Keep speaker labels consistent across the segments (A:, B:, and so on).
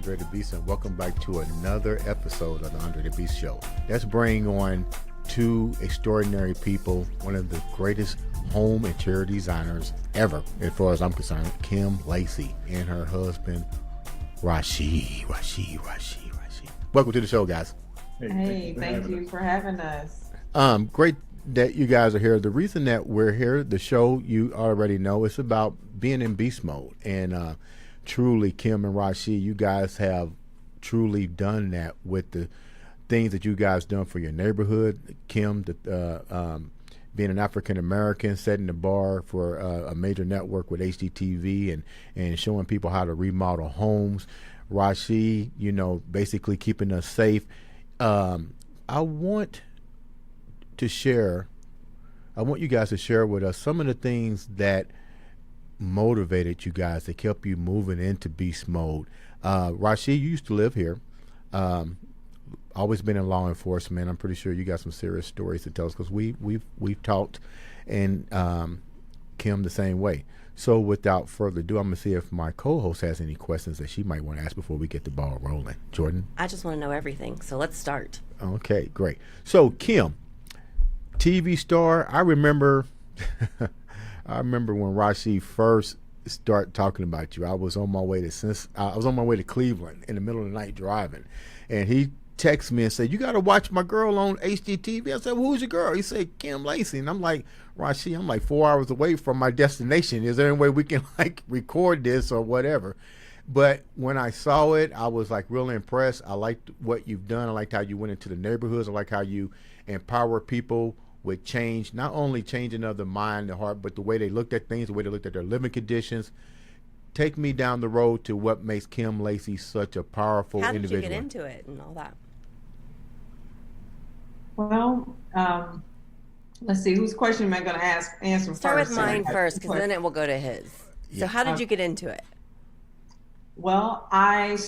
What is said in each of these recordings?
A: Andre The Beast, and welcome back to another episode of the Andre The Beast Show. Let's bring on two extraordinary people, one of the greatest home interior designers ever, as far as I'm concerned, Kim Lacy, and her husband, Rasheed. Welcome to the show, guys.
B: Hey, thank you for having us.
A: Great that you guys are here. The reason that we're here, the show, you already know, it's about being in beast mode. And truly, Kim and Rasheed, you guys have truly done that with the things that you guys done for your neighborhood. Kim, being an African American, setting the bar for a major network with HDTV and showing people how to remodel homes. Rasheed, basically keeping us safe. I want you guys to share with us some of the things that motivated you guys, that kept you moving into beast mode. Rasheed, you used to live here. Always been in law enforcement. I'm pretty sure you got some serious stories to tell us, because we've talked, and Kim the same way. So without further ado, I'm gonna see if my co-host has any questions that she might want to ask before we get the ball rolling. Jordan?
C: I just want to know everything, so let's start.
A: Okay, great. So Kim, TV star. I remember when Rasheed first started talking about you. I was on my way to Cleveland in the middle of the night driving, and he texted me and said, "You got to watch my girl on HGTV." I said, "Well, who's your girl?" He said, "Kim Lacy." And I'm like, "Rasheed, I'm like 4 hours away from my destination. Is there any way we can record this or whatever?" But when I saw it, I was really impressed. I liked what you've done. I liked how you went into the neighborhoods. I like how you empower people with change, not only changing of the mind, the heart, but the way they looked at things, the way they looked at their living conditions. Take me down the road to what makes Kim Lacy such a powerful individual.
C: How did you get into it and all that?
B: Well, let's see, whose question am I going to answer first?
C: Start with mine first, because then it will go to his.
A: Yeah.
C: So how did you get into it?
B: Well, I've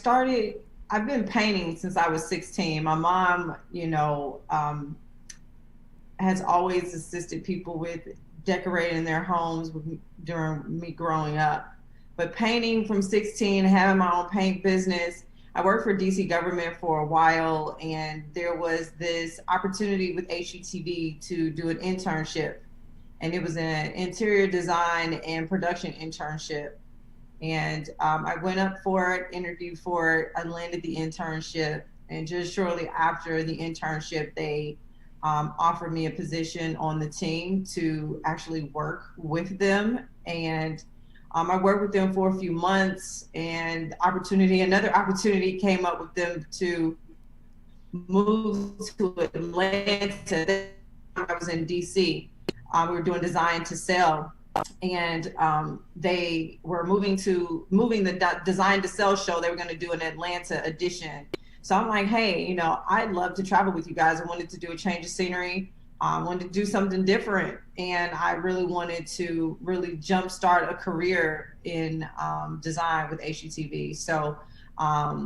B: been painting since I was 16. My mom, has always assisted people with decorating their homes during me growing up. But painting from 16, having my own paint business, I worked for DC government for a while, and there was this opportunity with HGTV to do an internship. And it was an interior design and production internship. And I went up for it, interviewed for it, I landed the internship. And just shortly after the internship, they offered me a position on the team to actually work with them. And I worked with them for a few months, and another opportunity came up with them to move to Atlanta. I was in DC. We were doing design to sell, and they were moving the design to sell show. They were going to do an Atlanta edition. So I'm like, hey, I'd love to travel with you guys. I wanted to do a change of scenery. I wanted to do something different. And I really wanted to jumpstart a career in design with HGTV. So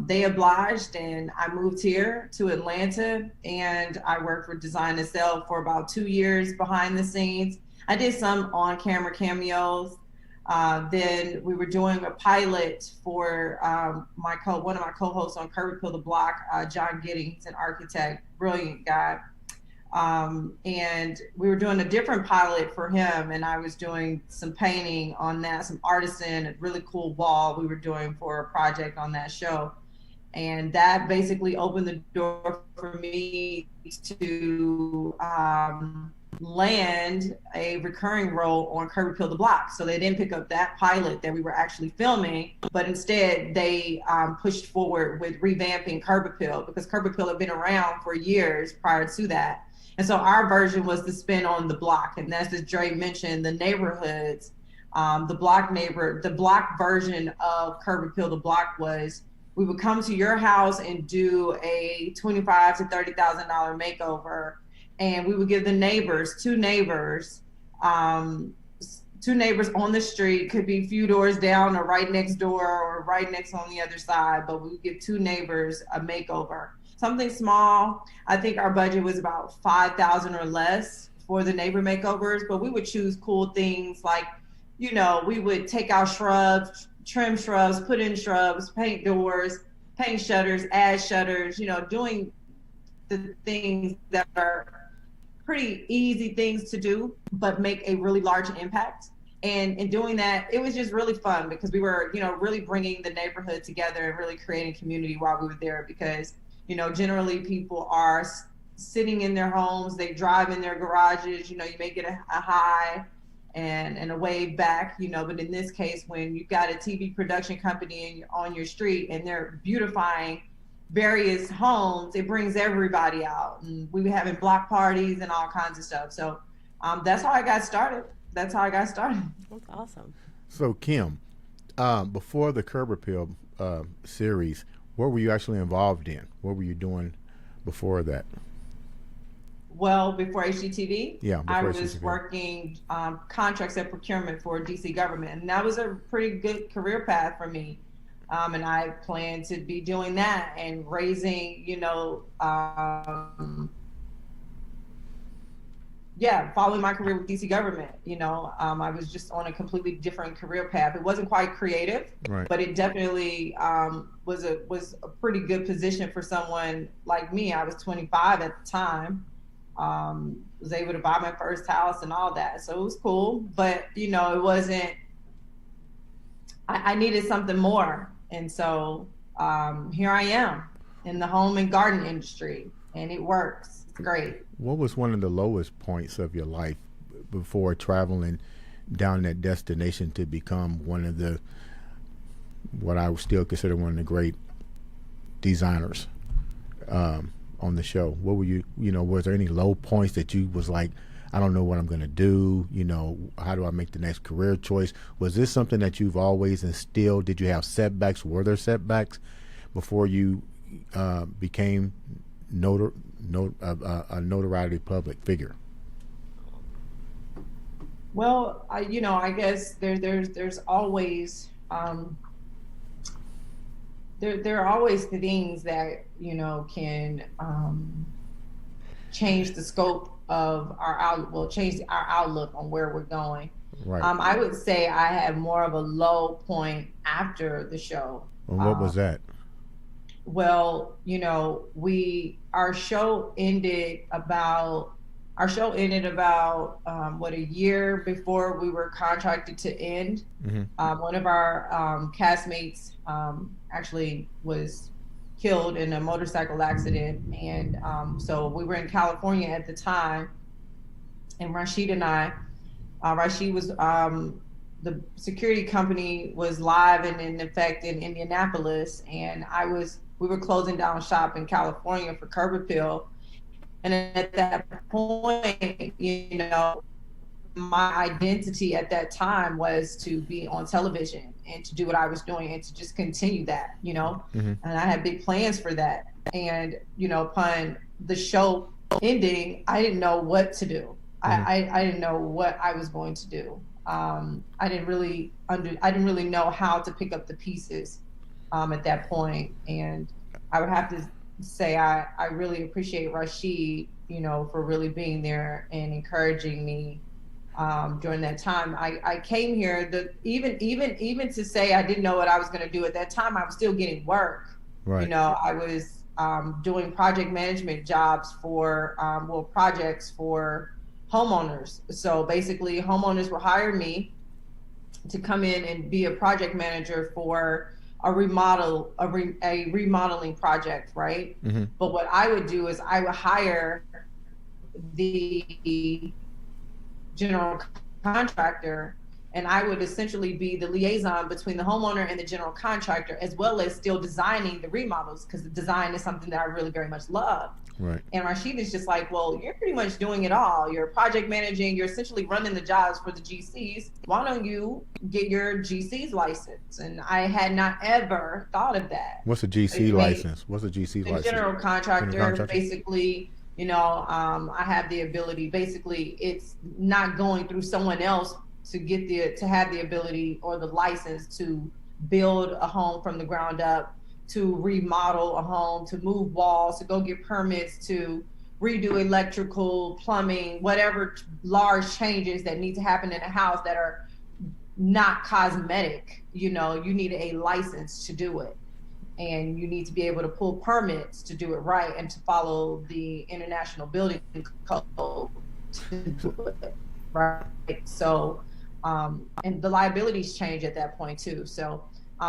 B: they obliged, and I moved here to Atlanta, and I worked for Design to Sell for about 2 years behind the scenes. I did some on-camera cameos. Then we were doing a pilot for one of my co-hosts on Curb Appeal the Block, John Gidding. He's an architect, brilliant guy. And we were doing a different pilot for him, and I was doing some painting on that, some artisan, a really cool wall we were doing for a project on that show. And that basically opened the door for me to land a recurring role on Curb Appeal the Block. So they didn't pick up that pilot that we were actually filming, but instead they pushed forward with revamping Curb Appeal, because Curb Appeal had been around for years prior to that. And so our version was the spin on the block. And that's, as Dre mentioned, the neighborhoods, the block version of Curb Appeal the Block was, we would come to your house and do a $25,000 to $30,000 makeover. And we would give the neighbors, two neighbors on the street, could be a few doors down or right next door or right next on the other side, but we would give two neighbors a makeover. Something small. I think our budget was about $5,000 or less for the neighbor makeovers, but we would choose cool things like, we would take out shrubs, trim shrubs, put in shrubs, paint doors, paint shutters, add shutters, doing the things that are pretty easy things to do, but make a really large impact. And in doing that, it was just really fun because we were, really bringing the neighborhood together and really creating community while we were there because, generally people are sitting in their homes, they drive in their garages, you may get a high and a wave back, but in this case, when you've got a TV production company on your street and they're beautifying various homes, it brings everybody out. And we were having block parties and all kinds of stuff. So that's how I got started. That's awesome.
A: So Kim, before the Curb Appeal series, what were you actually involved in? What were you doing before that?
B: Well, before HGTV,
A: yeah,
B: I was working contracts and procurement for DC government, and that was a pretty good career path for me. And I plan to be doing that and raising, following my career with DC government. I was just on a completely different career path. It wasn't quite creative,
A: right,
B: but it definitely was a pretty good position for someone like me. I was 25 at the time. Was able to buy my first house and all that. So it was cool, but it wasn't, I needed something more. And so here I am in the home and garden industry, and it works. It's great.
A: What was one of the lowest points of your life before traveling down that destination to become one of the, what I would still consider one of the great designers on the show? What were you, was there any low points that you was like, I don't know what I'm going to do, how do I make the next career choice? Was this something that you've always instilled? Did you have setbacks? Were there setbacks before you became a notoriety public figure?
B: Well, I guess there's always there are always things that can change the scope of our outlook, change our outlook on where we're going.
A: Right.
B: I would say I had more of a low point after the show.
A: And what was that?
B: Well, our show ended about a year before we were contracted to end. Mm-hmm. One of our castmates actually was killed in a motorcycle accident, and so we were in California at the time, and Rasheed and I, Rasheed was the security company was live and in effect in Indianapolis, and we were closing down shop in California for Curb Appeal. And at that point, my identity at that time was to be on television and to do what I was doing and to just continue that, Mm-hmm. And I had big plans for that. And, upon the show ending, I didn't know what to do. Mm-hmm. I didn't know what I was going to do. I didn't really know how to pick up the pieces at that point. And I would have to say I really appreciate Rasheed, for really being there and encouraging me during that time. I came here, even to say I didn't know what I was going to do at that time, I was still getting work.
A: Right.
B: I was doing project management jobs for projects for homeowners. So basically, homeowners would hire me to come in and be a project manager for a remodeling project, right? Mm-hmm. But what I would do is I would hire the general contractor, and I would essentially be the liaison between the homeowner and the general contractor, as well as still designing the remodels, because the design is something that I really very much love.
A: Right.
B: And Rasheed is just like, well, you're pretty much doing it all. You're project managing, you're essentially running the jobs for the GCs. Why don't you get your GC's license? And I had not ever thought of that.
A: What's a GC license? What's a GC license?
B: General contractor, basically, I have the ability, basically it's not going through someone else to have the ability or the license to build a home from the ground up, to remodel a home, to move walls, to go get permits, to redo electrical, plumbing, whatever large changes that need to happen in a house that are not cosmetic. You need a license to do it. and you need to be able to pull permits to do it right and to follow the international building code to do it right. So, and the liabilities change at that point too. So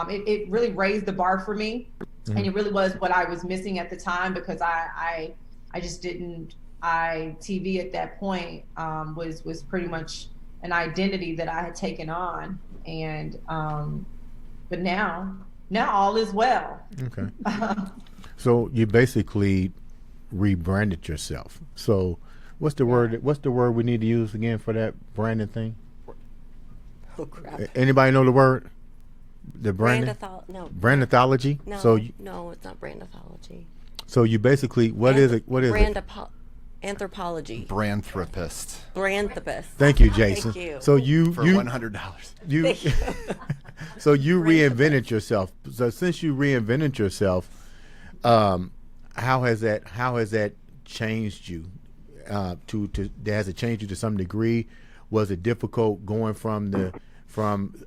B: it really raised the bar for me. Mm-hmm. And it really was what I was missing at the time, because I just didn't, TV at that point was pretty much an identity that I had taken on. And, but now all is well.
A: Okay. So you basically rebranded yourself. So what's the word we need to use again for that branding thing?
C: Oh crap.
A: Anybody know the word? The branding? Brandithology?
C: No, no, it's not brandithology.
A: So you basically, what is it?
C: Anthropology.
D: Brandtherapist.
A: Thank you, Jason.
C: Thank you.
A: So you
D: for $100.
A: So you reinvented yourself. So since you reinvented yourself, how has that changed you? Has it changed you to some degree? Was it difficult going from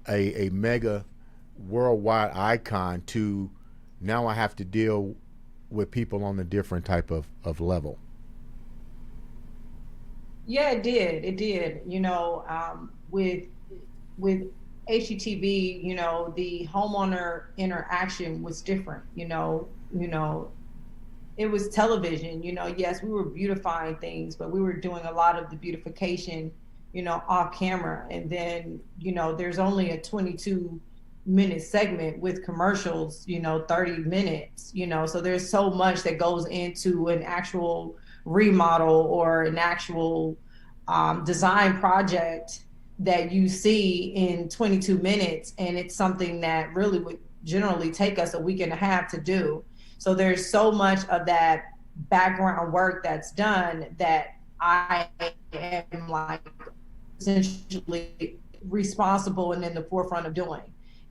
A: a mega worldwide icon to now I have to deal with people on a different type of level?
B: Yeah, it did. You know, with HGTV, you know, the homeowner interaction was different. You know, it was television. You know, yes, we were beautifying things, but we were doing a lot of the beautification, you know, off camera. And then, you know, there's only a 22-minute segment with commercials, you know, 30 minutes, you know, so there's so much that goes into an actual remodel or an actual design project that you see in 22 minutes. And it's something that really would generally take us a week and a half to do. So there's so much of that background work that's done that I am like essentially responsible and in the forefront of doing.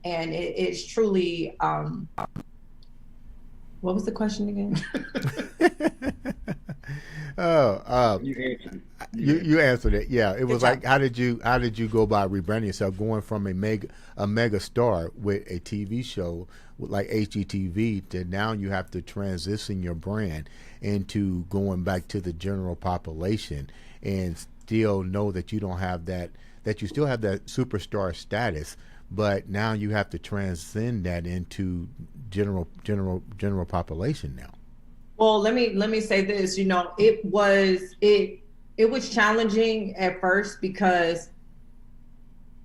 B: And it's truly, what was the question again?
A: You answered it. Yeah, it was like, how did you go about rebranding yourself, going from a mega star with a TV show like HGTV to now you have to transition your brand into going back to the general population and still know that you don't have that you still have that superstar status, but now you have to transcend that into general population now.
B: Well, let me say this, you know, it was challenging at first because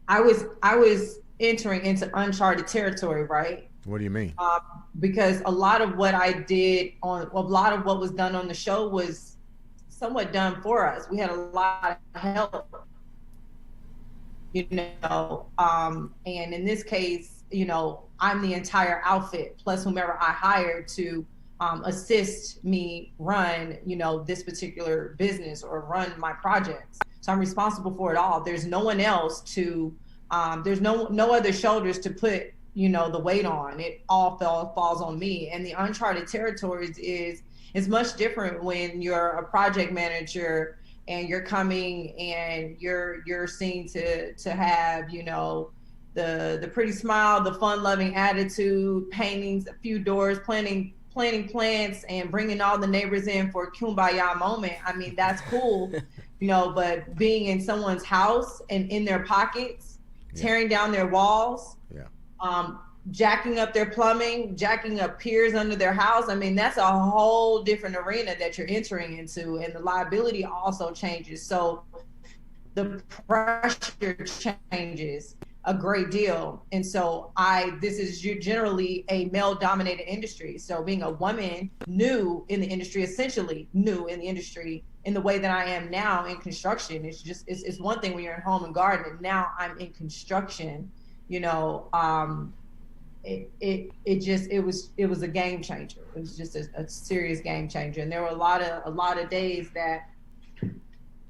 B: I was entering into uncharted territory, right?
A: What do you mean?
B: Because a lot of what was done on the show was somewhat done for us. We had a lot of help, you know, and in this case, you know, I'm the entire outfit plus whomever I hired to assist me run, you know, this particular business or run my projects. So I'm responsible for it all. There's no one else to, there's no other shoulders to put, you know, the weight on. It all falls on me. And the uncharted territories is much different when you're a project manager and you're coming and you're seen to have, you know, the pretty smile, the fun-loving attitude, paintings, a few doors, planting plants and bringing all the neighbors in for a kumbaya moment. I mean, that's cool, you know, but being in someone's house and in their pockets, tearing down their walls, jacking up their plumbing, jacking up piers under their house. I mean, that's a whole different arena that you're entering into, and the liability also changes. So the pressure changes a great deal. And so this is generally a male dominated industry. So being a woman new in the industry, essentially new in the industry in the way that I am now in construction, it's one thing when you're in home and garden, and now I'm in construction, you know, it was a game changer. It was just a serious game changer. And there were a lot of days that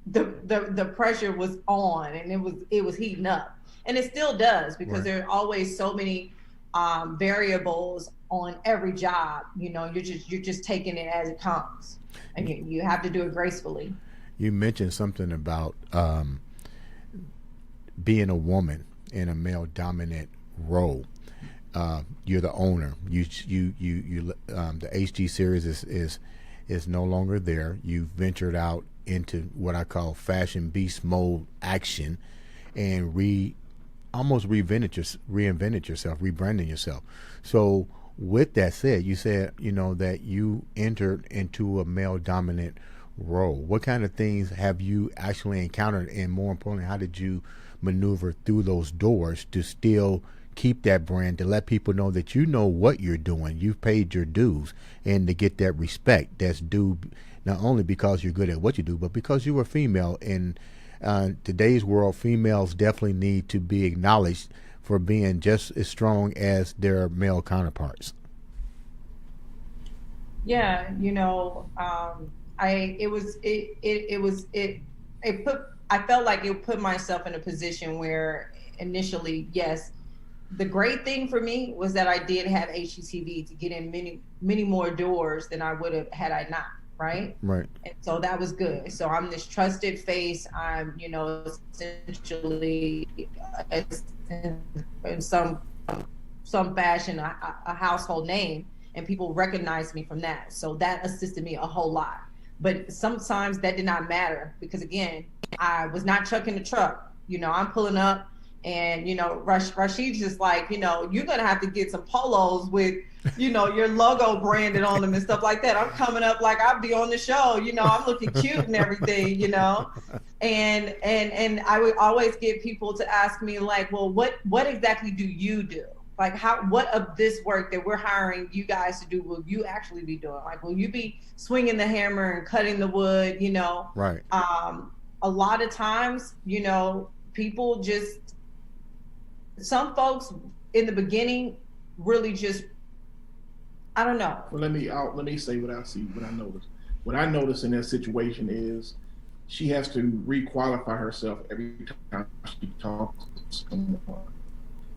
B: the pressure was on and it was heating up. And it still does, because there are always so many variables on every job. You know, you're just taking it as it comes, and you have to do it gracefully.
A: You mentioned something about being a woman in a male dominant role. you're the owner. The HG series is no longer there. You've ventured out into what I call fashion beast mode action, and reinvented yourself, rebranding yourself. So with that said, you said that you entered into a male dominant role. What kind of things have you actually encountered, and more importantly, how did you maneuver through those doors to still keep that brand, to let people know that you know what you're doing, you've paid your dues, and to get that respect that's due, not only because you're good at what you do, but because you were female. In today's world, females definitely need to be acknowledged for being just as strong as their male counterparts.
B: Yeah, I felt like it put myself in a position where initially, yes, the great thing for me was that I did have HGTV to get in many more doors than I would have had I not, right?
A: Right.
B: And so that was good. So I'm this trusted face. I'm, essentially in some fashion a household name, and people recognize me from that. So that assisted me a whole lot. But sometimes that did not matter because, again, I was not chucking the truck. I'm pulling up, and, Rasheed's just like, you're going to have to get some polos with, your logo branded on them and stuff like that. I'm coming up like I'll be on the show, I'm looking cute and everything, and I would always get people to ask me like, well, what exactly do you do? Like, what of this work that we're hiring you guys to do will you actually be doing? Like, will you be swinging the hammer and cutting the wood,
A: Right.
B: A lot of times, people just, some folks in the beginning really just, I don't know.
D: Well, let me say what I see, what I notice. What I notice in that situation is she has to re-qualify herself every time she talks to someone.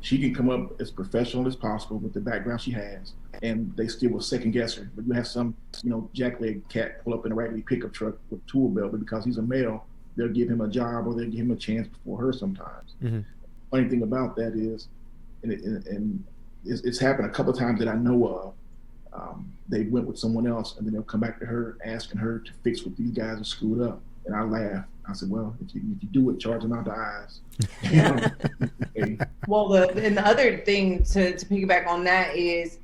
D: She can come up as professional as possible with the background she has, and they still will second guess her. But you have some, jackleg cat pull up in a raggedy pickup truck with tool belt, but because he's a male, they'll give him a job or they'll give him a chance before her sometimes.
A: Mm-hmm.
D: Funny thing about that is, and it's happened a couple of times that I know of. They went with someone else, and then they'll come back to her asking her to fix what these guys are screwed up. And I laugh. I said, well, if you do it, charge them out the eyes. Okay.
B: Well, and the other thing to piggyback on that is,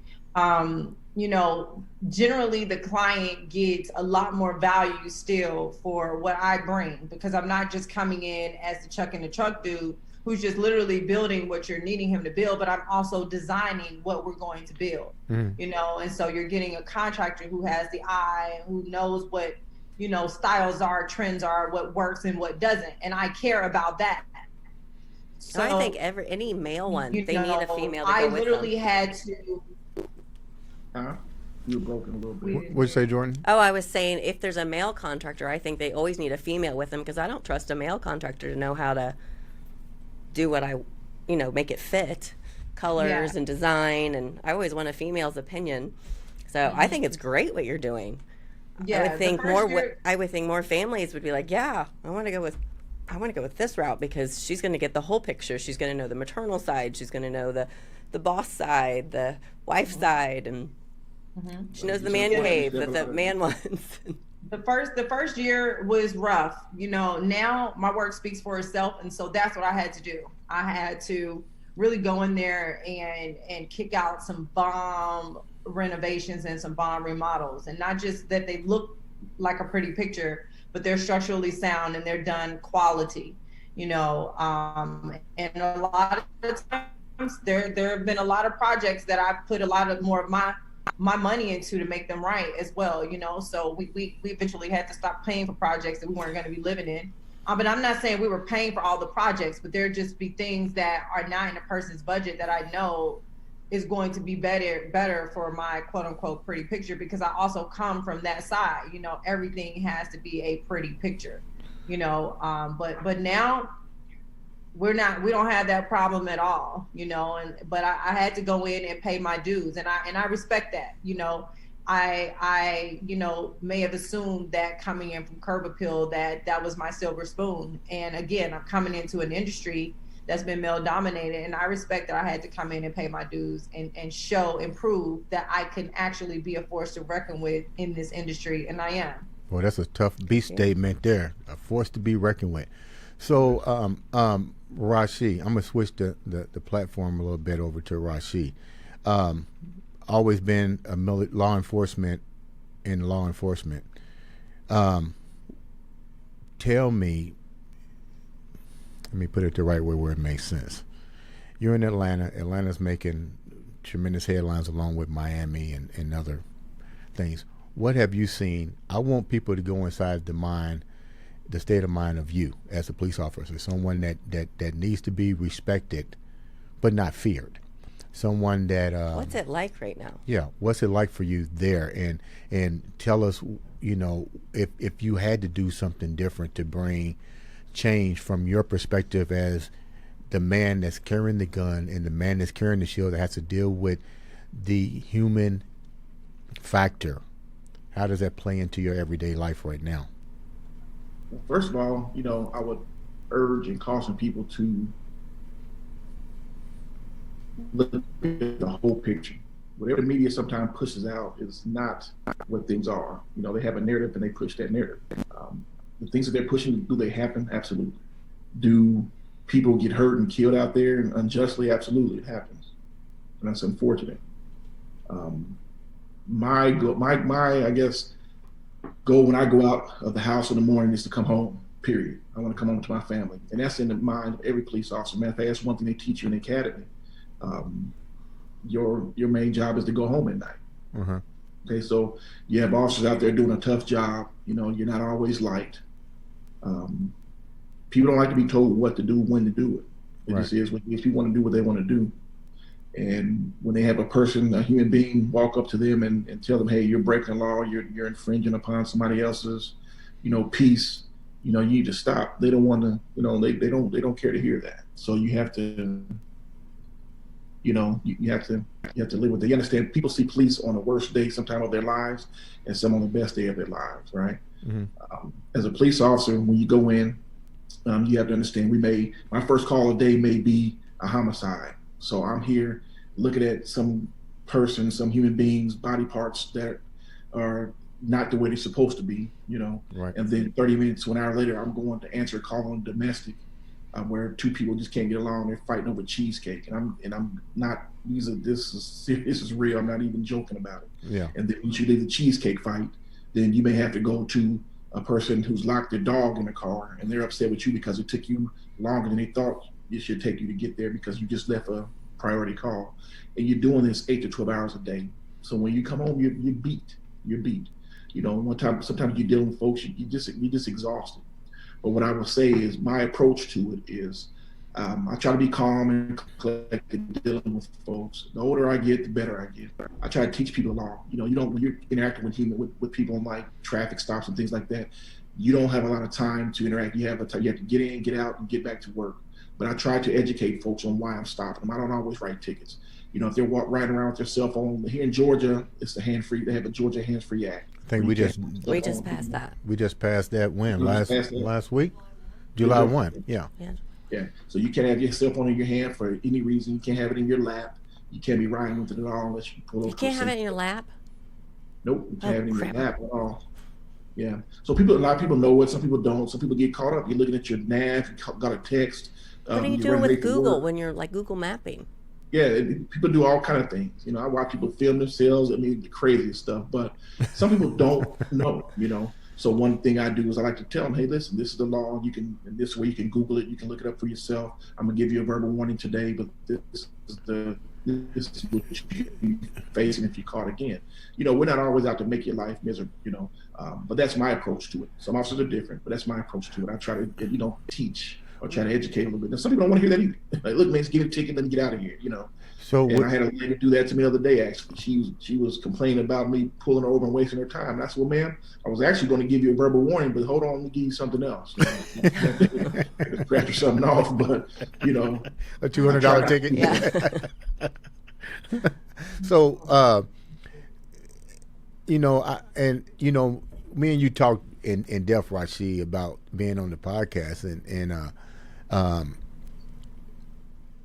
B: generally the client gets a lot more value still for what I bring, because I'm not just coming in as the chuck in the truck dude who's just literally building what you're needing him to build, but I'm also designing what we're going to build, and so you're getting a contractor who has the eye, who knows what, styles are, trends are, what works and what doesn't. And I care about that.
C: So I think any male one, they need a female to go
B: I
C: with
B: literally
C: them.
B: had to.
D: You were broken a little bit.
A: What'd you say, Jordan?
C: Oh, I was saying if there's a male contractor, I think they always need a female with them, because I don't trust a male contractor to know how to do what I, make it fit, colors and design. And I always want a female's opinion. So I think it's great what you're doing.
B: Yeah,
C: I would think more families would be like, yeah, I want to go with this route, because she's going to get the whole picture. She's going to know the maternal side. She's going to know the boss side, the wife side, and she knows the man cave that the man wants.
B: The first year was rough. Now my work speaks for itself, and so that's what I had to do. I had to really go in there and kick out some bomb renovations and some bomb remodels, and not just that they look like a pretty picture, but they're structurally sound and they're done quality. And a lot of times there have been a lot of projects that I've put a lot of more of my money into to make them right as well, so we eventually had to stop paying for projects that we weren't going to be living in. But I'm not saying we were paying for all the projects, but there'd just be things that are not in a person's budget that I know is going to be better for my quote unquote pretty picture, because I also come from that side. Everything has to be a pretty picture, but now we don't have that problem at all, but I had to go in and pay my dues, and I respect that. I may have assumed that coming in from Curb Appeal that was my silver spoon. And again, I'm coming into an industry that's been male dominated. And I respect that I had to come in and pay my dues and show and prove that I can actually be a force to reckon with in this industry. And I am.
A: Well, that's a tough beast statement there. A force to be reckoned with. So, Rasheed, I'm gonna switch the platform a little bit over to Rasheed. Always been a law enforcement. Tell me, let me put it the right way where it makes sense. You're in Atlanta. Atlanta's making tremendous headlines along with Miami and other things. What have you seen? I want people to go inside the state of mind of you as a police officer, someone that needs to be respected but not feared. Someone that
C: what's it like right now?
A: Yeah, what's it like for you there? And tell us, if you had to do something different to bring change from your perspective as the man that's carrying the gun and the man that's carrying the shield that has to deal with the human factor. How does that play into your everyday life right now?
D: First of all, I would urge and caution people to look at the whole picture. Whatever the media sometimes pushes out is not what things are. They have a narrative and they push that narrative. The things that they're pushing, do they happen? Absolutely. Do people get hurt and killed out there and unjustly? Absolutely, it happens, and that's unfortunate. My I guess goal when I go out of the house in the morning is to come home. Period. I want to come home to my family, and that's in the mind of every police officer. Matter of fact, that's one thing they teach you in the academy. Your main job is to go home at night.
A: Uh-huh.
D: Okay, so you have officers out there doing a tough job. You're not always liked. People don't like to be told what to do, when to do it. It just is what it is. People want to do what they want to do. And when they have a human being, walk up to them and tell them, hey, you're breaking the law, you're infringing upon somebody else's, peace, you need to stop. They don't want to, they don't care to hear that. So you have to, you have to live with it. You understand, people see police on the worst day sometime of their lives and some on the best day of their lives, right? Mm-hmm. As a police officer, when you go in, you have to understand, my first call of the day may be a homicide. So I'm here looking at some human being's body parts that are not the way they're supposed to be,
A: Right.
D: And then 30 minutes to an hour later, I'm going to answer a call on domestic where two people just can't get along. They're fighting over cheesecake, and I'm not. This is real. I'm not even joking about it.
A: Yeah.
D: And then once you leave the cheesecake fight, then you may have to go to a person who's locked their dog in the car, and they're upset with you because it took you longer than they thought it should take you to get there because you just left a priority call, and you're doing this 8 to 12 hours a day. So when you come home, you're beat. Sometimes you're dealing with folks, you're just exhausted. But what I will say is my approach to it is I try to be calm and collected dealing with folks. The older I get, the better I get. I try to teach people law. When you're interacting with people on like traffic stops and things like that, you don't have a lot of time to interact. You have to get in, get out, and get back to work. But I try to educate folks on why I'm stopping them. I don't always write tickets. If they're riding around with their cell phone, here in Georgia, it's the hands-free. They have a Georgia hands-free act.
A: I think we just
C: passed that.
A: We just passed that when last week, July 1. Yeah.
D: So you can't have your cell phone in your hand for any reason. You can't have it in your lap. You can't be riding with it at all unless you pull over.
C: You can't have it in your lap.
D: Nope, you can't have it in your lap at all. Yeah. So a lot of people know it. Some people don't. Some people get caught up. You're looking at your nav. You got a text.
C: What are you doing with Google when you're like Google mapping?
D: Yeah, people do all kind of things. I watch people film themselves. The craziest stuff. But some people don't know. So one thing I do is I like to tell them, hey, listen, this is the law. This way you can Google it. You can look it up for yourself. I'm gonna give you a verbal warning today, but this is what you're facing if you're caught again. We're not always out to make your life miserable. But that's my approach to it. Some officers are different, but that's my approach to it. I try to teach or try to educate a little bit. Now, some people don't want to hear that either. Like, look, man, just get a ticket, let me get out of here. So I had a lady do that to me the other day. Actually, she was complaining about me pulling her over and wasting her time. And I said, well, ma'am, I was actually going to give you a verbal warning, but hold on, let me give you something else. Scratch something off, but
A: a $200 ticket.
C: Yeah.
A: So, me and you talked in depth, Rasheed, about being on the podcast, and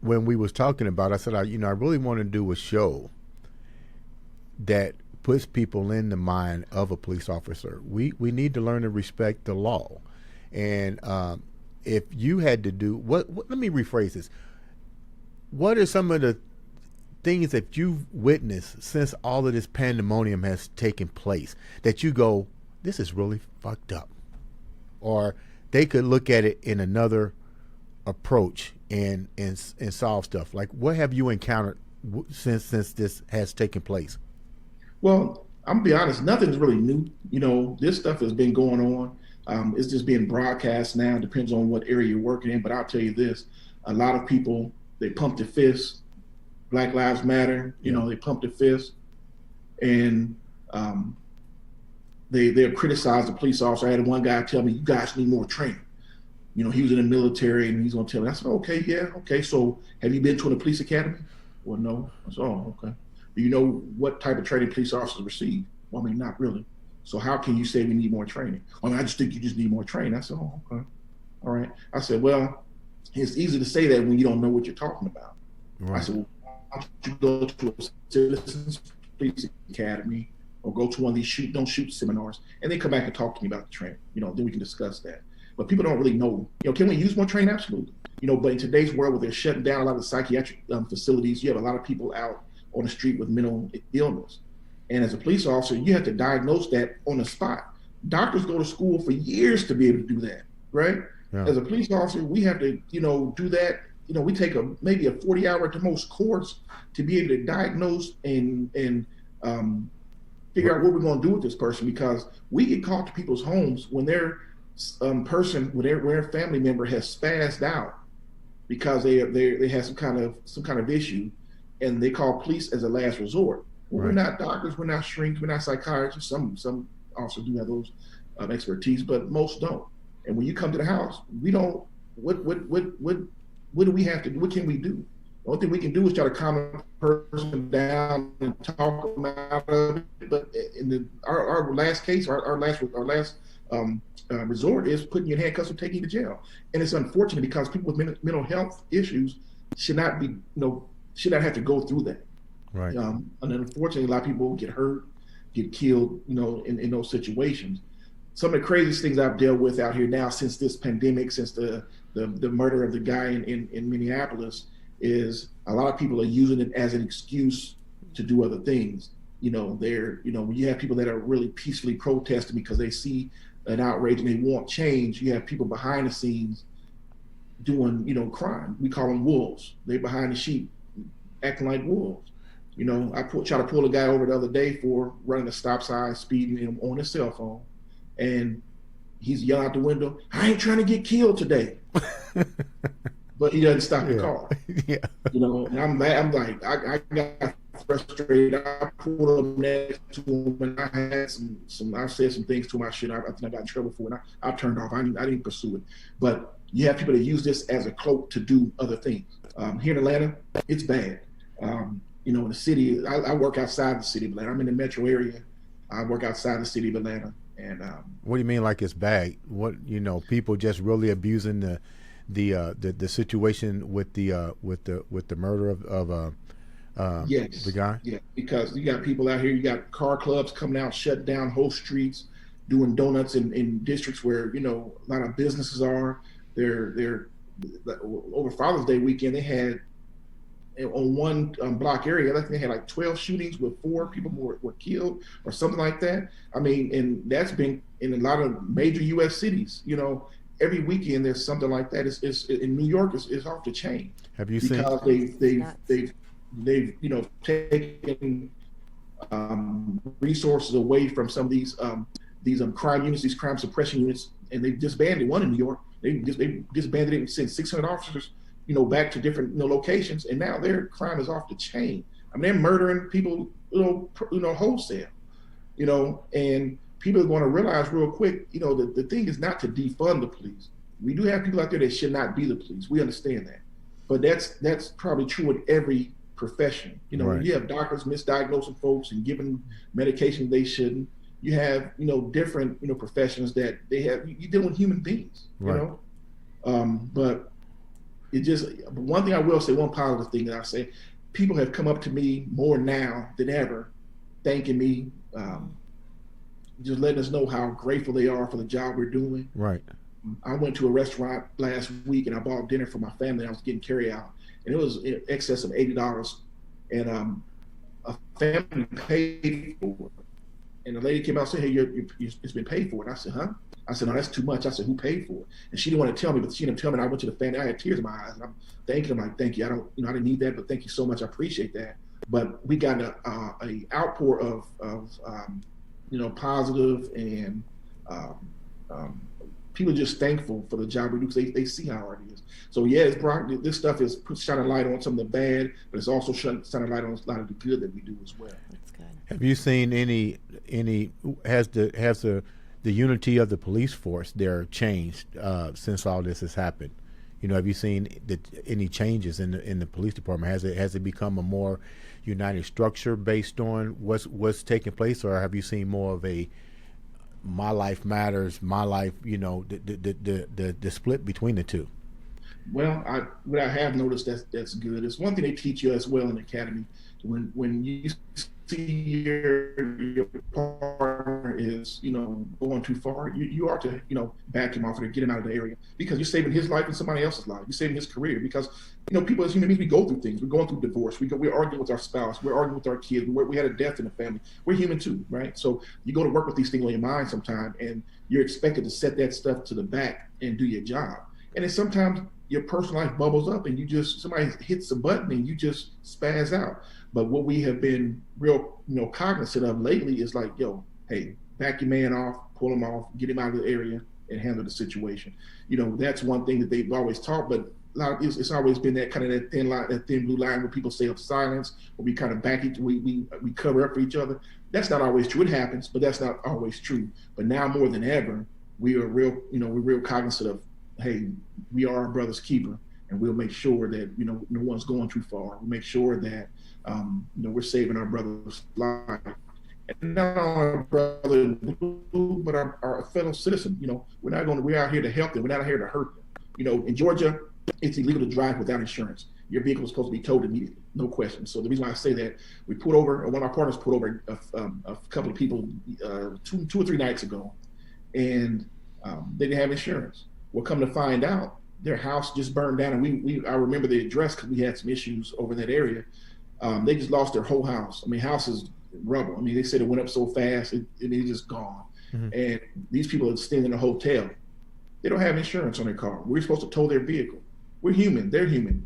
A: when we was talking about, I said, I really want to do a show that puts people in the mind of a police officer. We need to learn to respect the law. And if you had to do what, let me rephrase this. What are some of the things that you've witnessed since all of this pandemonium has taken place that you go, this is really fucked up? Or they could look at it in another approach and solve stuff. Like, what have you encountered since this has taken place?
D: Well, I'm gonna be honest, nothing's really new. This stuff has been going on. It's just being broadcast now. Depends on what area you're working in. But I'll tell you this: a lot of people, they pump their fists. Black Lives Matter. They pump their fists, and they'll criticize the police officer. I had one guy tell me, "You guys need more training." He was in the military, and he's gonna tell me. I said, "Okay, yeah, okay. So, have you been to a police academy?" Well, no. I said, "Oh, okay. Do you know what type of training police officers receive?" Well, I mean, not really. So how can you say we need more training? Well, I just think you just need more training. I said, "Oh, okay. All right." I said, "Well, it's easy to say that when you don't know what you're talking about." Right. I said, "Well, why don't you go to a citizens police academy or go to one of these don't shoot seminars, and then come back and talk to me about the training. Then we can discuss that." But people don't really know. Can we use more training? Absolutely. But in today's world where they're shutting down a lot of the psychiatric facilities, you have a lot of people out on the street with mental illness. And as a police officer, you have to diagnose that on the spot. Doctors go to school for years to be able to do that, right? Yeah. As a police officer, we have to, do that. We take maybe a 40-hour at the most course to be able to diagnose and figure out what we're going to do with this person, because we get called to people's homes when their their family member has spazzed out because they have some kind of issue, and they call police as a last resort. Well, right. We're not doctors, we're not shrinks, we're not psychiatrists. Some officers do have those expertise, but most don't. And when you come to the house, we don't. What do we have to do? What can we do? The only thing we can do is try to calm the person down and talk them out of it. But in our last case, our last resort is putting you in handcuffs and taking you to jail. And it's unfortunate because people with mental health issues should not be, should not have to go through that.
A: Right.
D: And unfortunately, a lot of people get hurt, get killed, in those situations. Some of the craziest things I've dealt with out here now since this pandemic, since the murder of the guy in Minneapolis, is a lot of people are using it as an excuse to do other things. When you have people that are really peacefully protesting because they see an outrage and they want change, you have people behind the scenes doing, crime. We call them wolves. They're behind the sheep, acting like wolves. I tried to pull a guy over the other day for running a stop sign, speeding on his cell phone. And he's yelling out the window, "I ain't trying to get killed today." But he doesn't stop the car.
A: Yeah.
D: And I'm mad. I'm like, I got frustrated. I pulled up next to him and I had I said some things to him I think I got in trouble for, and I turned off. I didn't pursue it. But you have people that use this as a cloak to do other things. Here in Atlanta, it's bad. In the city, I work outside the city of Atlanta. I'm in the metro area. I work outside the city of Atlanta. And
A: what do you mean, like it's bad? What people just really abusing the situation with the murder of
D: yes,
A: the guy?
D: Yeah, because you got people out here. You got car clubs coming out, shutting down whole streets, doing donuts in districts where a lot of businesses are. They're over Father's Day weekend. They had on one block area, I think they had like 12 shootings with 4 people were killed or something like that. I mean, and that's been in a lot of major U.S. cities. Every weekend there's something like that. It's in New York. It's off the chain.
A: Have you
D: seen? Because they've taken resources away from some of these crime units, these crime suppression units, and they've disbanded one in New York. They disbanded it and sent 600 officers back to different locations, and now their crime is off the chain. I mean, they're murdering people, wholesale, and people are going to realize real quick, the thing is not to defund the police. We do have people out there that should not be the police. We understand that, but that's probably true in every profession.
A: Right.
D: You have doctors misdiagnosing folks and giving medication they shouldn't. You have, different, professions that they have. You deal with human beings,
A: right.
D: But it just, but one thing I will say, one positive thing that I say, people have come up to me more now than ever, thanking me, just letting us know how grateful they are for the job we're doing.
A: Right.
D: I went to a restaurant last week and I bought dinner for my family. I was getting carry out, and it was in excess of $80, and a family paid for it. And the lady came out and said, "Hey, it's been paid for." And I said, "Huh?" I said, "No, that's too much." I said, "Who paid for it?" And she didn't want to tell me, but she didn't tell me. And I went to the family. I had tears in my eyes. And I'm thanking them, like, "Thank you. I didn't need that, but thank you so much. I appreciate that." But we got a outpour of positive and people just thankful for the job we do because they see how hard it is. So yeah, this stuff is shining light on some of the bad, but it's also shining light on a lot of the good that we do as well.
C: That's good.
A: Have you seen any has the unity of the police force there changed since all this has happened? Have you seen any changes in the police department? Has it become a more united structure based on what's taking place, or have you seen more of a my life matters, my life, the split between the two?
D: Well, what I have noticed that's good. It's one thing they teach you as well in the academy. When you see your partner is going too far, you are to back him off or get him out of the area, because you're saving his life and somebody else's life. You're saving his career, because people as human beings, we go through things. We're going through divorce. We're arguing with our spouse. We're arguing with our kids. We had a death in the family. We're human too, right? So you go to work with these things on your mind sometime, and you're expected to set that stuff to the back and do your job. And then sometimes your personal life bubbles up and somebody hits a button and you just spaz out. But what we have been real, cognizant of lately is like, hey, back your man off, pull him off, get him out of the area and handle the situation. That's one thing that they've always taught, but it's always been that kind of that thin line, that thin blue line where people say of silence, where we kind of we cover up for each other. That's not always true. It happens, but that's not always true. But now more than ever, we're real cognizant of, hey, we are our brother's keeper, and we'll make sure that no one's going too far. We'll make sure that we're saving our brother's life, and not only our brother in blue, but our fellow citizen. We're out here to help them. We're not out here to hurt them. In Georgia, it's illegal to drive without insurance. Your vehicle is supposed to be towed immediately, no question. So the reason why I say that, we pulled over, one of our partners pulled over a couple of people 2 or 3 nights ago, and they didn't have insurance. Well, come to find out, their house just burned down, and I remember the address because we had some issues over in that area. They just lost their whole house. House is rubble. They said it went up so fast, it's just gone. Mm-hmm. And these people are staying in a hotel. They don't have insurance on their car. We're supposed to tow their vehicle. We're human. They're human.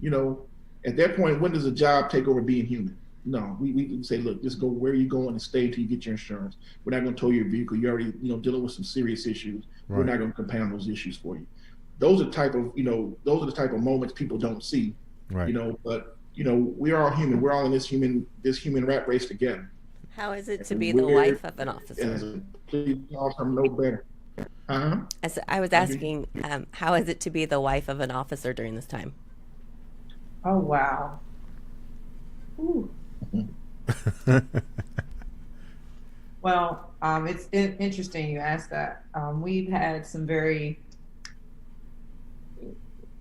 D: At that point, when does a job take over being human? No, we say, look, just go where you're going and stay until you get your insurance. We're not going to tow your vehicle. You're already, dealing with some serious issues. Right. We're not going to compound those issues for you. Those are the type of moments people don't see. Right. But we are all human. We're all in this human rat race together.
C: How is it to be the wife of an officer?
D: Please, no better. Uh-huh.
C: I was asking, how is it to be the wife of an officer during this time?
B: Oh, wow. Ooh. Well, it's interesting you asked that. We've had some very,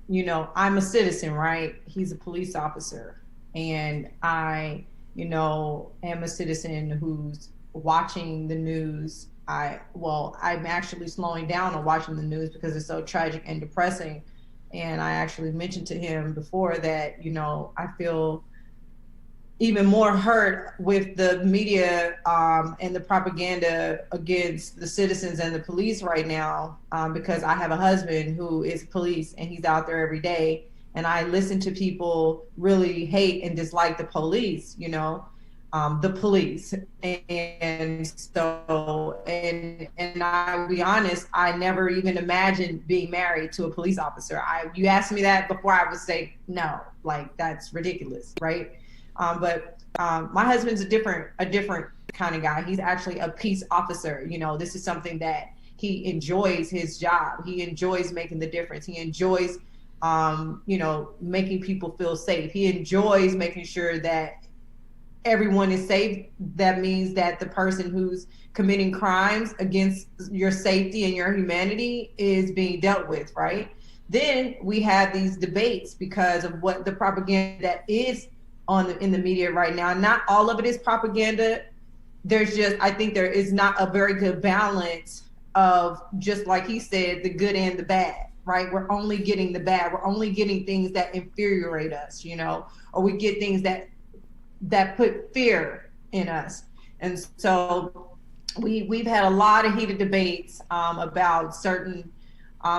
B: I'm a citizen, right? He's a police officer. And I, am a citizen who's watching the news. I'm actually slowing down on watching the news because it's so tragic and depressing. And I actually mentioned to him before that, I feel even more hurt with the media and the propaganda against the citizens and the police right now, because I have a husband who is police and he's out there every day. And I listen to people really hate and dislike the police, the police. And so, and I'll be honest, I never even imagined being married to a police officer. You asked me that before, I would say, no, like that's ridiculous, right? But my husband's a different kind of guy. He's actually a peace officer. This is something that he enjoys his job. He enjoys making the difference. He enjoys, making people feel safe. He enjoys making sure that everyone is safe. That means that the person who's committing crimes against your safety and your humanity is being dealt with, right? Then we have these debates because of what the propaganda that is in the media right now. Not all of it is propaganda. I think there is not a very good balance of, just like he said, the good and the bad, right? We're only getting the bad. We're only getting things that infuriate us, or we get things that put fear in us. And so we've had a lot of heated debates about certain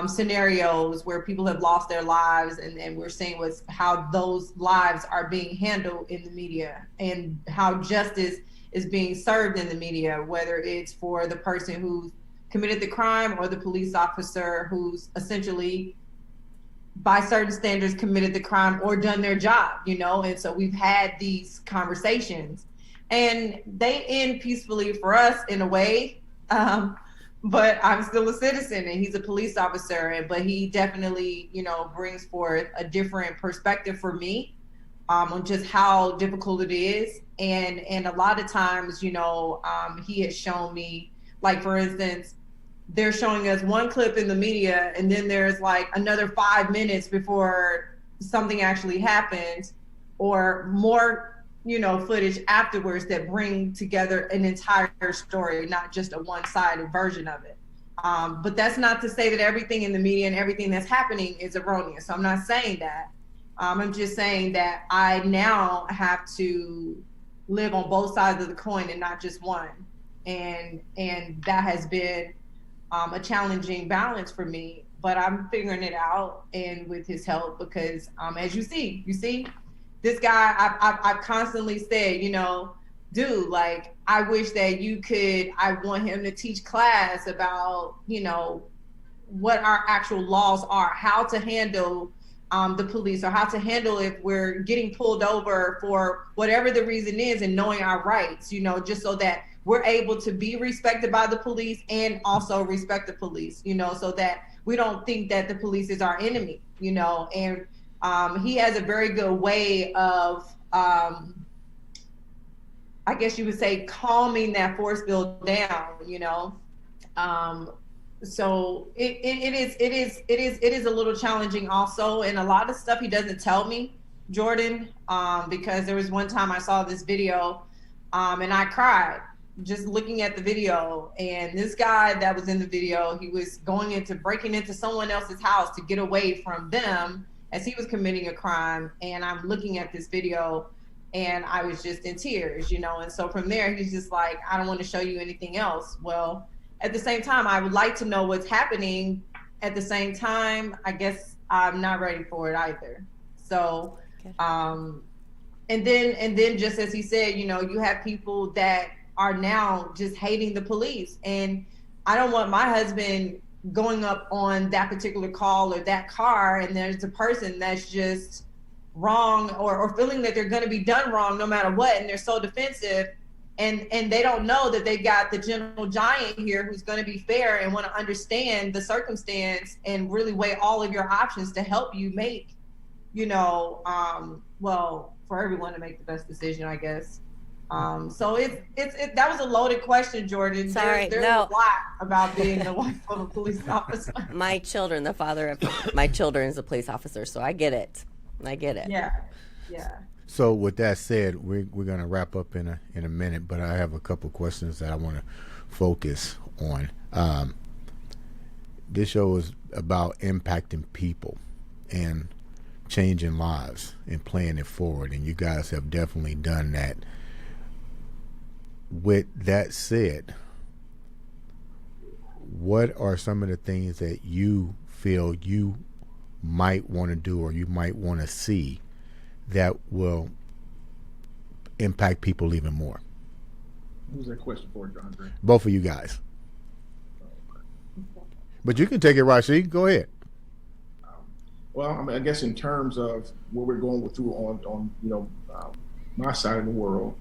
B: scenarios where people have lost their lives, and we're seeing how those lives are being handled in the media, and how justice is being served in the media, whether it's for the person who committed the crime or the police officer who's essentially, by certain standards, committed the crime or done their job, And so we've had these conversations, and they end peacefully for us in a way. But I'm still a citizen, and he's a police officer, but he definitely, brings forth a different perspective for me on just how difficult it is. And a lot of times, he has shown me, like, for instance, they're showing us one clip in the media, and then there's like another 5 minutes before something actually happens, or more footage afterwards that bring together an entire story, not just a one-sided version of it. But that's not to say that everything in the media and everything that's happening is erroneous. So I'm not saying that. I'm just saying that I now have to live on both sides of the coin and not just one. And that has been a challenging balance for me, but I'm figuring it out, and with his help, because as you see, this guy, I've constantly said, dude, like, I wish that I want him to teach class about, what our actual laws are, how to handle the police, or how to handle if we're getting pulled over for whatever the reason is, and knowing our rights, just so that we're able to be respected by the police and also respect the police, so that we don't think that the police is our enemy, and he has a very good way of, I guess you would say, calming that force field down, so it is a little challenging also, and a lot of stuff he doesn't tell me, Jordan, because there was one time I saw this video, and I cried just looking at the video. And this guy that was in the video, he was breaking into someone else's house to get away from them as he was committing a crime. And I'm looking at this video, and I was just in tears, And so from there, he's just like, I don't want to show you anything else. Well, at the same time, I would like to know what's happening. At the same time, I guess I'm not ready for it either. So, and then just as he said, you have people that are now just hating the police. And I don't want my husband going up on that particular call or that car, and there's a person that's just wrong, or feeling that they're going to be done wrong no matter what, and they're so defensive, and they don't know that they got the gentle giant here who's going to be fair and want to understand the circumstance and really weigh all of your options to help you make, well, for everyone to make the best decision, I guess. So that was a loaded question, Jordan.
C: Sorry,
B: there's
C: no.
B: a lot about being the wife of a police officer.
C: The father of my children is a police officer, so I get it.
B: Yeah.
A: So with that said, we're going to wrap up in a minute, but I have a couple questions that I want to focus on. This show is about impacting people and changing lives and playing it forward, and you guys have definitely done that. With that said, what are some of the things that you feel you might want to do or you might want to see that will impact people even more?
D: Who's that question for, Andre?
A: Both of you guys. But you can take it, Rasheed. Go ahead.
D: Well, I mean, I guess in terms of what we're going through on my side of the world,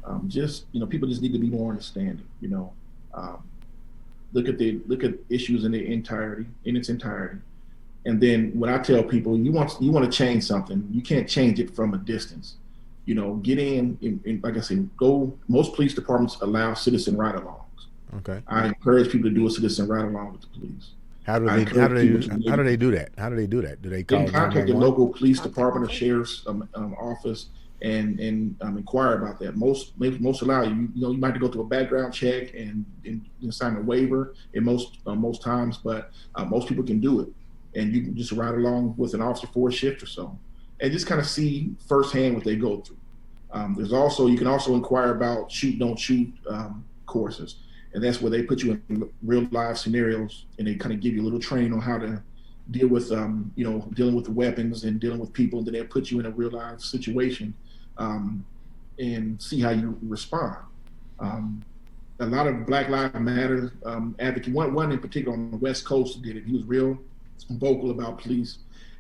D: people just need to be more understanding. Look at issues in its entirety, and then when I tell people you want to change something, you can't change it from a distance. Get in, like I said, go. Most police departments allow citizen ride-alongs.
A: Okay.
D: I encourage people to do a citizen ride-along with the police.
A: How do
D: I
A: they
D: encourage people to
A: how do they do that? How do they do that? Do they call
D: get in contact the
A: 911?
D: local police department or sheriff's office and inquire about that. Most allow you. You know, you might have to go through a background check and sign a waiver in most times, but most people can do it, and you can just ride along with an officer for a shift or so, and just kind of see firsthand what they go through. You can also inquire about shoot don't shoot courses, and that's where they put you in real live scenarios, and they kind of give you a little training on how to deal with dealing with the weapons and dealing with people, and then they'll put you in a real live situation and see how you respond. A lot of Black Lives Matter advocates, one in particular on the West Coast did it. He was real vocal about police.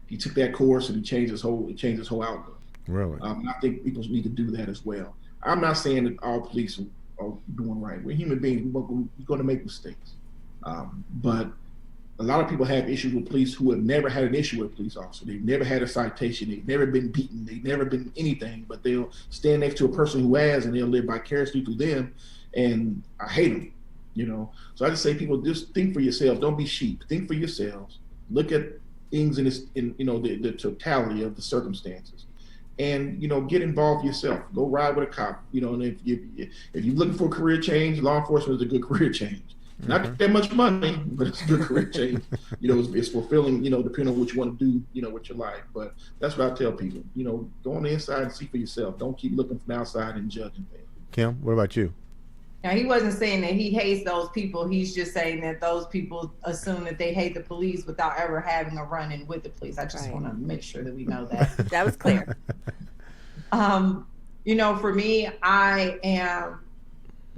D: He took that course and he changed his whole outlook.
A: Really?
D: I think people need to do that as well. I'm not saying that all police are doing right. We're human beings. We're going to make mistakes. But a lot of people have issues with police who have never had an issue with a police officer. They've never had a citation. They've never been beaten. They've never been anything. But they'll stand next to a person who has, and they'll live vicariously through them. And I hate them, you know. So I just say, people, just think for yourself. Don't be sheep. Think for yourselves. Look at things in the totality of the circumstances. And get involved yourself. Go ride with a cop. And if you're looking for a career change, law enforcement is a good career change. Not that much money, but it's a good career change. It's fulfilling. Depending on what you want to do. With your life. But that's what I tell people. Go on the inside and see for yourself. Don't keep looking from the outside and judging things.
A: Kim, what about you?
B: Now, he wasn't saying that he hates those people. He's just saying that those people assume that they hate the police without ever having a run-in with the police. I just want to make sure that we know that.
C: That was clear.
B: For me, I am,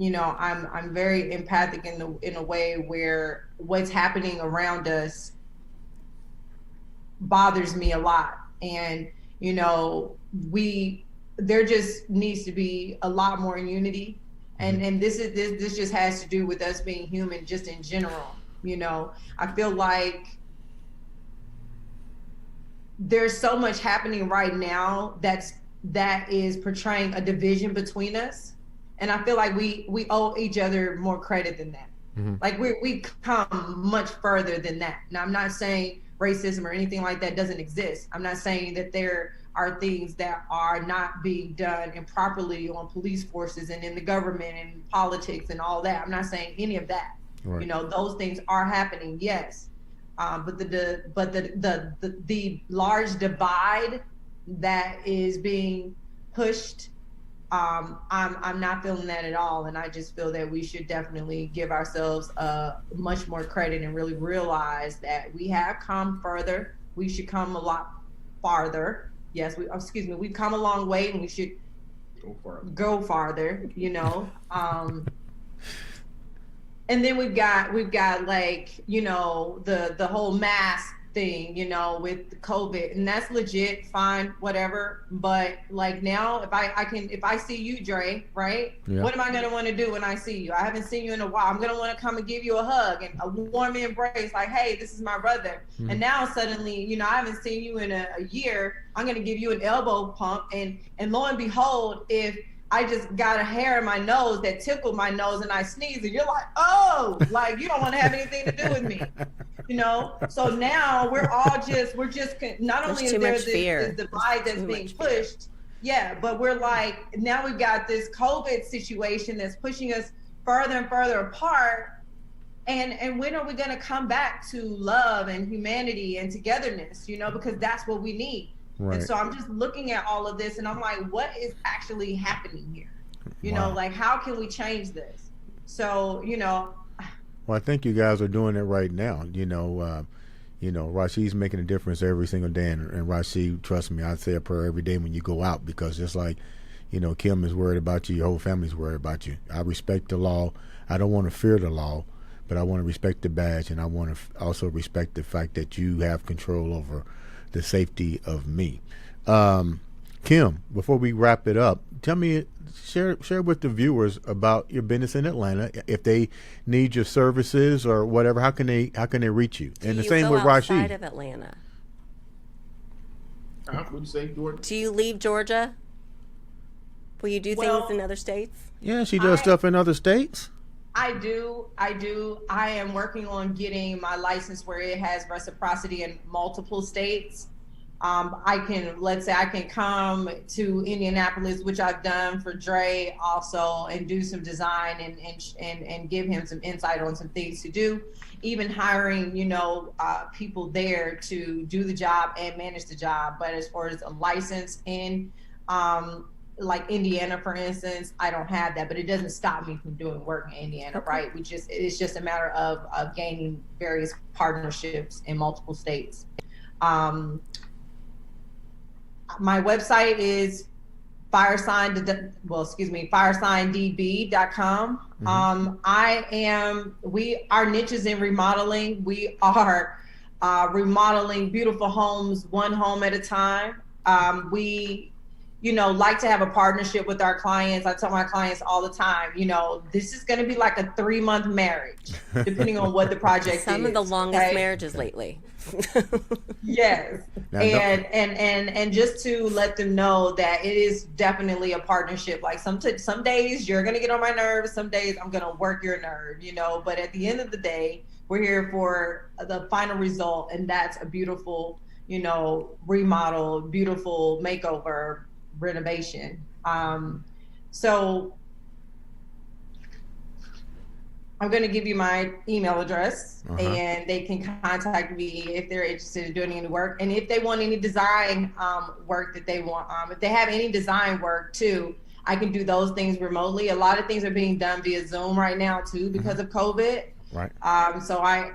B: I'm very empathic in a way where what's happening around us bothers me a lot. And, there just needs to be a lot more unity. And this just has to do with us being human just in general. I feel like there's so much happening right now that is portraying a division between us. And I feel like we owe each other more credit than that. Mm-hmm. Like we come much further than that. Now, I'm not saying racism or anything like that doesn't exist. I'm not saying that there are things that are not being done improperly on police forces and in the government and politics and all that. I'm not saying any of that. Right. Those things are happening, yes. But the large divide that is being pushed, I'm not feeling that at all. And I just feel that we should definitely give ourselves much more credit and really realize that we have come further. We should come a lot farther. Yes, we've come a long way and we should go farther, and then we've got like, the whole mask thing, with COVID, and that's legit, fine, whatever. But like now, if I see you, Dre, right? Yeah. What am I gonna want to do when I see you? I haven't seen you in a while. I'm gonna want to come and give you a hug and a warm embrace, like, hey, this is my brother. Mm-hmm. And now suddenly, I haven't seen you in a year. I'm gonna give you an elbow pump, and lo and behold, if I just got a hair in my nose that tickled my nose and I sneezed, and you're like, oh, like you don't want to have anything to do with me. So now we're just not only is there this divide that's being pushed, but we're like, now we've got this COVID situation that's pushing us further and further apart. And when are we going to come back to love and humanity and togetherness, because that's what we need. Right. And so I'm just looking at all of this and I'm like, what is actually happening here?
A: Wow.
B: Like, how can we change this? So,
A: Well, I think you guys are doing it right now. Rasheed's making a difference every single day. And Rasheed, trust me, I say a prayer every day when you go out, because just like, Kim is worried about you, your whole family's worried about you. I respect the law. I don't want to fear the law, but I want to respect the badge, and I want to also respect the fact that you have control over the safety of me. Kim, before we wrap it up, share with the viewers about your business in Atlanta. If they need your services or whatever, how can they reach you? And the same with Rasheed.
C: Outside of Atlanta?
D: What would you say, Georgia?
C: Do you leave Georgia? Will you do things in other states?
A: Yeah, she does stuff in other states.
B: I do. I am working on getting my license where it has reciprocity in multiple states. Let's say I can come to Indianapolis, which I've done for Dre also, and do some design and give him some insight on some things to do. Even hiring, people there to do the job and manage the job. But as far as a license in, like Indiana, for instance, I don't have that, but it doesn't stop me from doing work in Indiana, right? It's just a matter of gaining various partnerships in multiple states. My website is firesigndb.com. Our niche is in remodeling. We are remodeling beautiful homes, one home at a time. We like to have a partnership with our clients. I tell my clients all the time, this is going to be like a 3-month marriage, depending on what the project is.
C: Some of the longest marriages lately.
B: Yes. And just to let them know that it is definitely a partnership. Like some days you're going to get on my nerves. Some days I'm going to work your nerve, but at the end of the day, we're here for the final result. And that's a beautiful, remodel, beautiful makeover, renovation. So I'm going to give you my email address, and they can contact me if they're interested in doing any work. And if they want any design work that they want, if they have any design work too, I can do those things remotely. A lot of things are being done via Zoom right now too because of COVID.
A: Right.
B: So I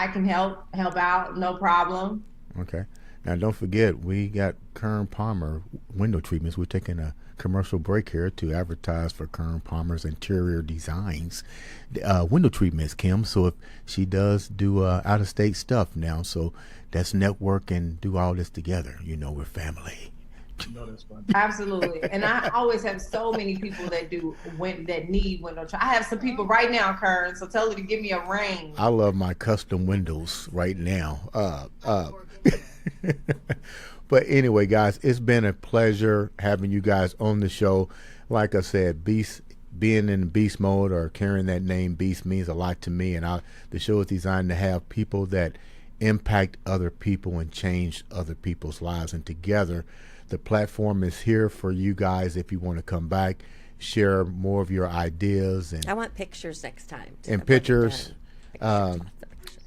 B: can help out, no problem.
A: Okay. Now, don't forget, we got Kern Palmer window treatments. We're taking a commercial break here to advertise for Kern Palmer's interior designs, window treatments, Kim. So if she does do out-of-state stuff now, so that's network and do all this together. We're family.
D: No, that's fun.
B: Absolutely. And I always have so many people that need window treatment. I have some people right now, Kern, so tell her to give me a ring.
A: I love my custom windows right now. But anyway, guys, it's been a pleasure having you guys on the show. Like I said, being in beast mode or carrying that name Beast means a lot to me. And the show is designed to have people that impact other people and change other people's lives. And together, the platform is here for you guys if you want to come back, share more of your ideas. And
C: I want pictures next time.
A: And pictures.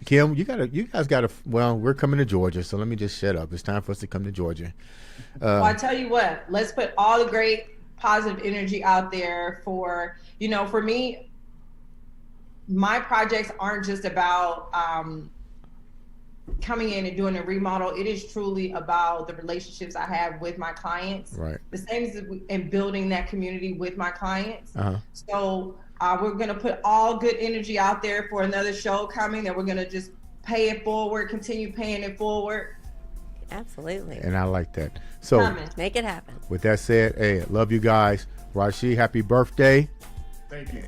A: Kim, you guys gotta. Well, we're coming to Georgia, so let me just shut up. It's time for us to come to Georgia.
B: Well, I tell you what, let's put all the great positive energy out there for me. My projects aren't just about coming in and doing a remodel. It is truly about the relationships I have with my clients.
A: Right.
B: The same as in building that community with my clients. So. We're going to put all good energy out there for another show coming that we're going to just pay it forward, continue paying it forward.
C: Absolutely.
A: And I like that. So
C: make it happen.
A: With that said, hey, love you guys. Rasheed, happy birthday.
D: Thank you.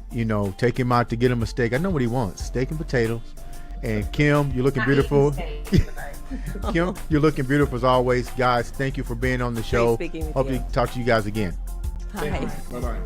A: Take him out to get him a steak. I know what he wants, steak and potatoes. And Kim, you're looking beautiful. Kim, you're looking beautiful as always. Guys, thank you for being on the show.
C: Great speaking with
A: Hope
C: you.
A: to talk to you guys again.
C: Bye.
D: Bye-bye.